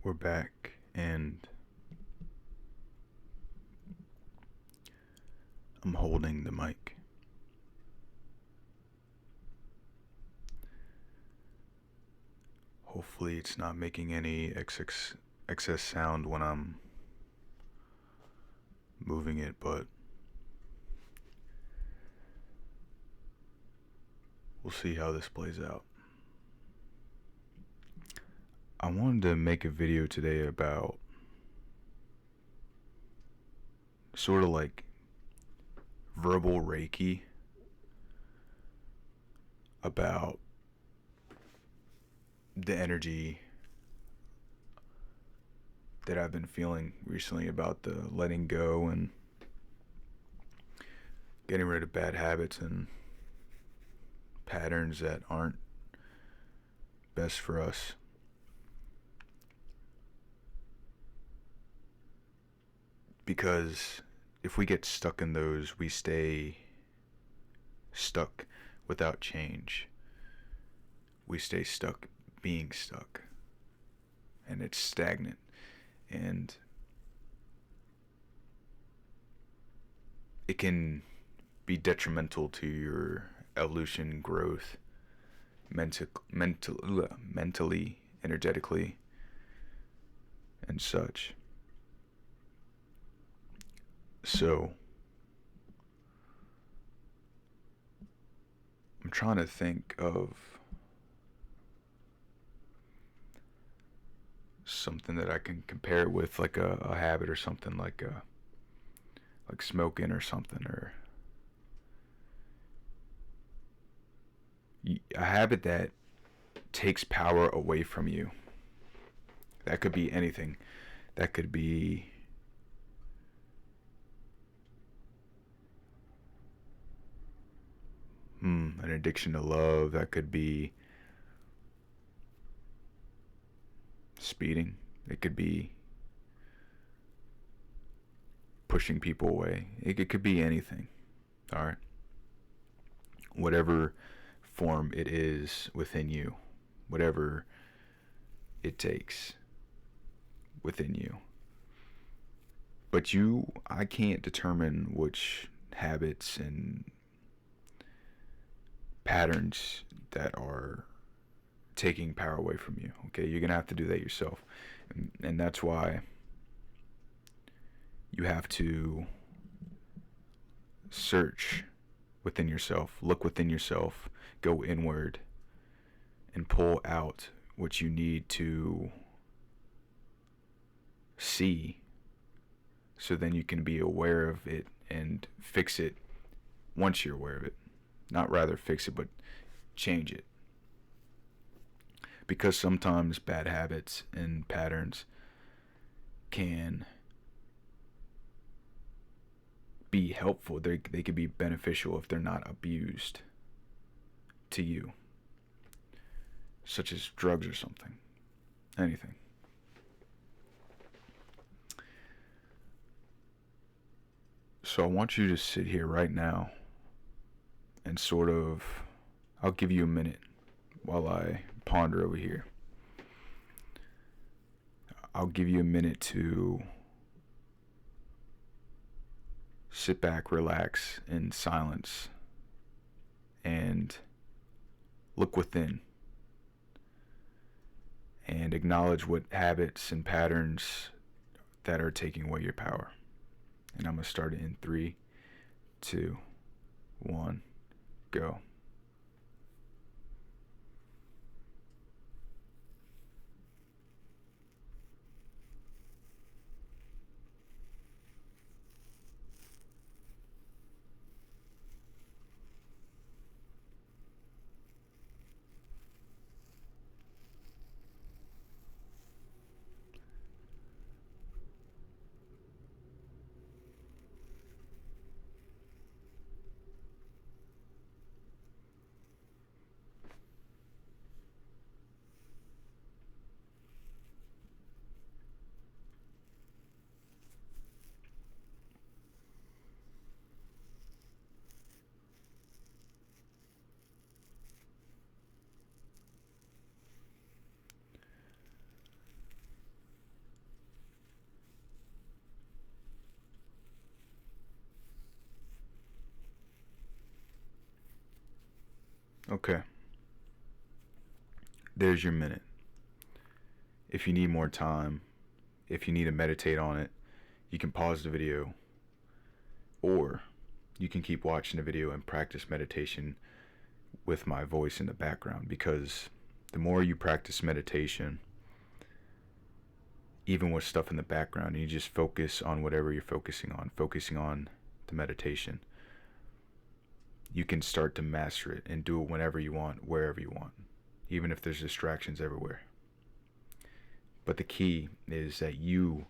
We're back, and I'm holding the mic. Hopefully, it's not making any excess sound when I'm moving it, but we'll see how this plays out. I wanted to make a video today about sort of like verbal Reiki, about the energy that I've been feeling recently, about the letting go and getting rid of bad habits and patterns that aren't best for us. Because if we get stuck in those, we stay stuck without change. We stay stuck being stuck, and it's stagnant. And it can be detrimental to your evolution, growth, mentally, energetically, and such. So, I'm trying to think of something that I can compare it with, like a habit or something, like smoking or something, or a habit that takes power away from you. That could be anything. That could be an addiction to love. That could be speeding. It could be pushing people away. It could be anything. All right. Whatever form it is within you, whatever it takes within you. But I can't determine which habits and patterns that are taking power away from you. Okay, you're gonna have to do that yourself, and that's why you have to search within yourself, look within yourself, go inward, and pull out what you need to see, so then you can be aware of it and fix it once you're aware of it. Not rather fix it, but change it. Because sometimes bad habits and patterns can be helpful. They can be beneficial if they're not abused to you, such as drugs or something. Anything. So I want you to sit here right now and sort of, I'll give you a minute while I ponder over here. I'll give you a minute to sit back, relax in silence, and look within and acknowledge what habits and patterns that are taking away your power. And I'm going to start it in 3, 2, 1, go. Okay, there's your minute. If you need more time, if you need to meditate on it, you can pause the video, or you can keep watching the video and practice meditation with my voice in the background, because the more you practice meditation, even with stuff in the background, and you just focus on whatever you're focusing on the meditation, you can start to master it and do it whenever you want, wherever you want, even if there's distractions everywhere. But the key is that you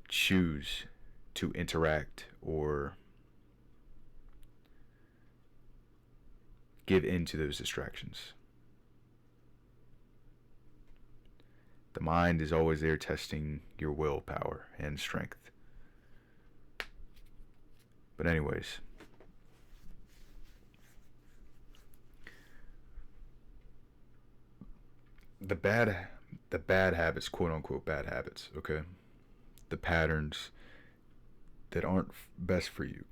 choose to interact or give in to those distractions. The mind is always there testing your willpower and strength. But anyways, the bad habits, quote unquote bad habits, okay? The patterns that aren't best for you.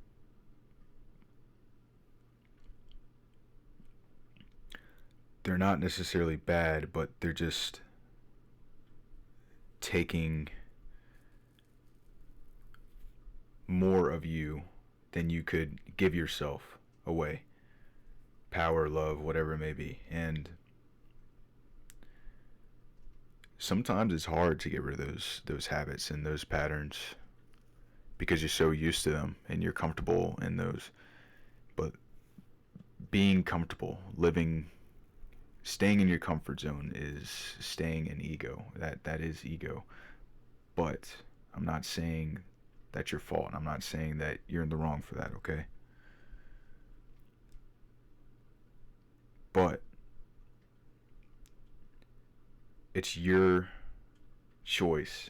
They're not necessarily bad, but they're just taking more of you than you could give yourself away. Power, love, whatever it may be. And sometimes it's hard to get rid of those habits and those patterns because you're so used to them and you're comfortable in those. But being comfortable, staying in your comfort zone is staying in ego. That is ego. But I'm not saying that's your fault. I'm not saying that you're in the wrong for that, okay? But it's your choice,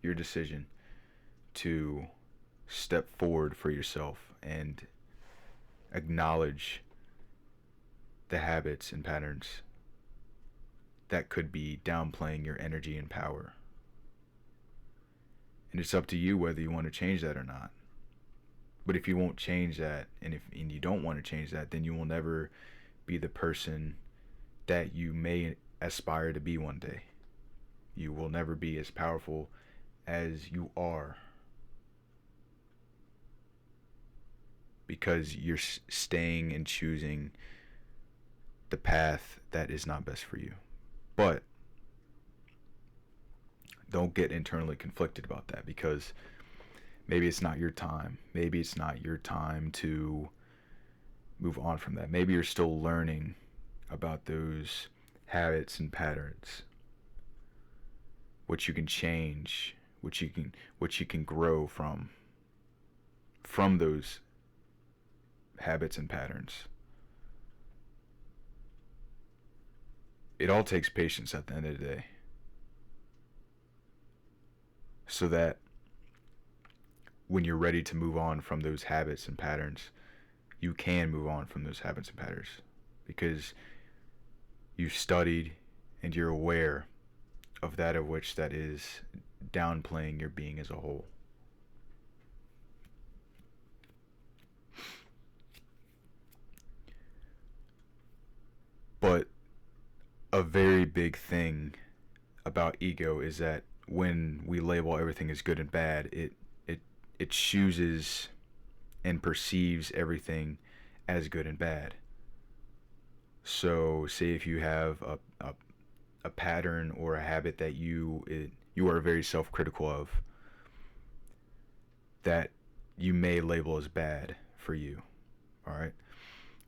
your decision to step forward for yourself and acknowledge the habits and patterns that could be downplaying your energy and power. And it's up to you whether you want to change that or not. But if you won't change that, and you don't want to change that, then you will never be the person that you may aspire to be one day. You will never be as powerful as you are, because you're staying and choosing the path that is not best for you. But don't get internally conflicted about that, because maybe it's not your time. Maybe it's not your time to move on from that. Maybe you're still learning about those habits and patterns, what you can change, what you can grow from those habits and patterns. It all takes patience at the end of the day, so that when you're ready to move on from those habits and patterns, you can move on from those habits and patterns, because you've studied and you're aware of that of which that is downplaying your being as a whole. But a very big thing about ego is that when we label everything as good and bad, it chooses and perceives everything as good and bad. So say if you have a pattern or a habit that you are very self-critical of, that you may label as bad for you. All right,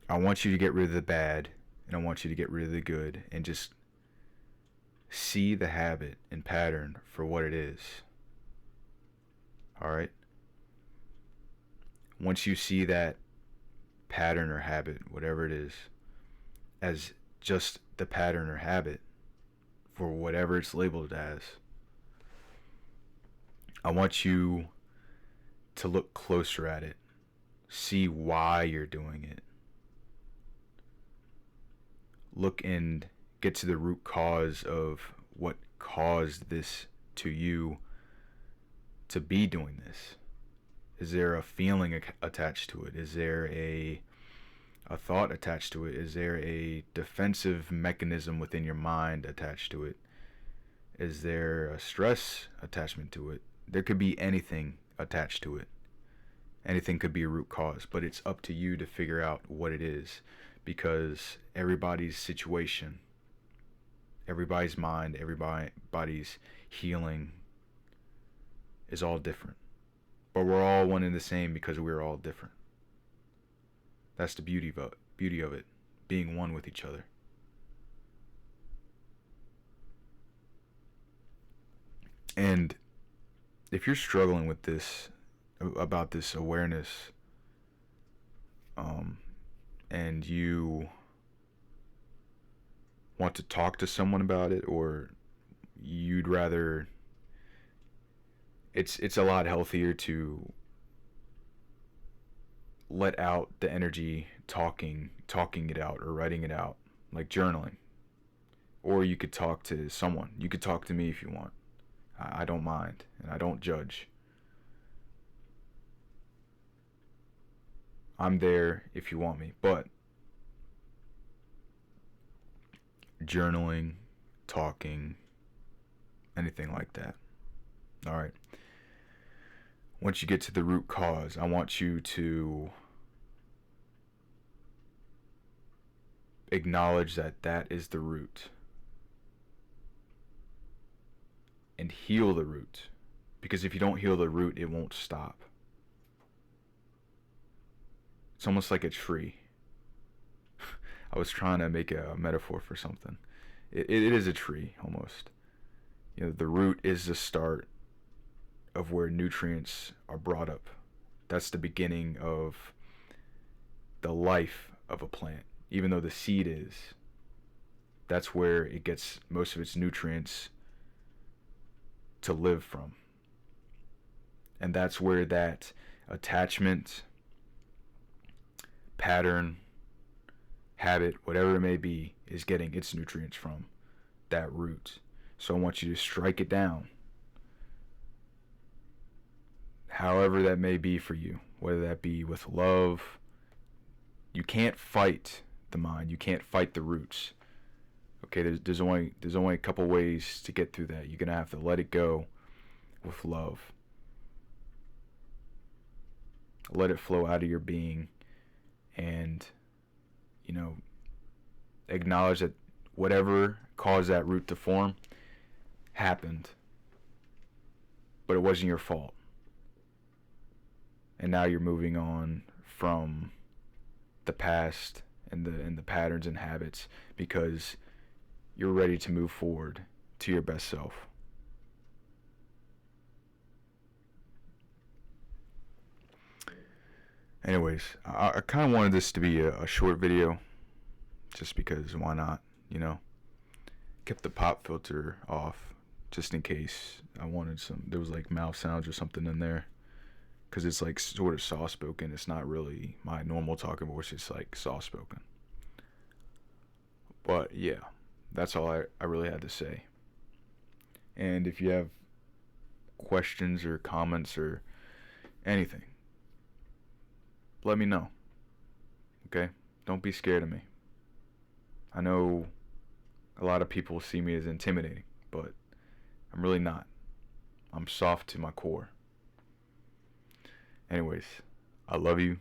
I want you to get rid of the bad, and I want you to get rid of the good, and just see the habit and pattern for what it is. All right, once you see that pattern or habit, whatever it is, as just the pattern or habit for whatever it's labeled as, I want you to look closer at it, see why you're doing it, look and get to the root cause of what caused this to you to be doing this. Is there a feeling attached to it? Is there a thought attached to it? Is there a defensive mechanism within your mind attached to it? Is there a stress attachment to it? There could be anything attached to it. Anything could be a root cause, but it's up to you to figure out what it is, because everybody's situation, everybody's mind, everybody's healing is all different. But we're all one and the same because we're all different. That's the beauty of it, being one with each other. And if you're struggling with this, about this awareness, and you want to talk to someone about it, or you'd rather, it's a lot healthier to let out the energy, talking it out or writing it out, like journaling. Or you could talk to someone. You could talk to me if you want. I don't mind, and I don't judge. I'm there if you want me. But journaling, talking, anything like that. All right. Once you get to the root cause, I want you to acknowledge that that is the root, and heal the root. Because if you don't heal the root, it won't stop. It's almost like a tree. I was trying to make a metaphor for something. It is a tree, almost. You know, the root is the start of where nutrients are brought up. That's the beginning of the life of a plant. Even though the seed is, that's where it gets most of its nutrients to live from. And that's where that attachment, pattern, habit, whatever it may be, is getting its nutrients from, that root. So I want you to strike it down, however that may be for you, whether that be with love. You can't fight the mind. You can't fight the roots. Okay, there's only a couple ways to get through that. You're gonna have to let it go with love. Let it flow out of your being, and acknowledge that whatever caused that root to form happened, but it wasn't your fault. And now you're moving on from the past and the patterns and habits, because you're ready to move forward to your best self. Anyways, I kind of wanted this to be a short video, just because why not, Kept the pop filter off just in case I wanted there was like mouth sounds or something in there, because it's like sort of soft spoken. It's not really my normal talking voice, it's like soft spoken. But yeah, that's all I really had to say. And if you have questions or comments or anything, let me know. Okay? Don't be scared of me. I know a lot of people see me as intimidating, but I'm really not. I'm soft to my core. Anyways, I love you.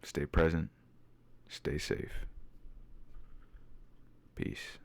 Stay present. Stay safe. Peace.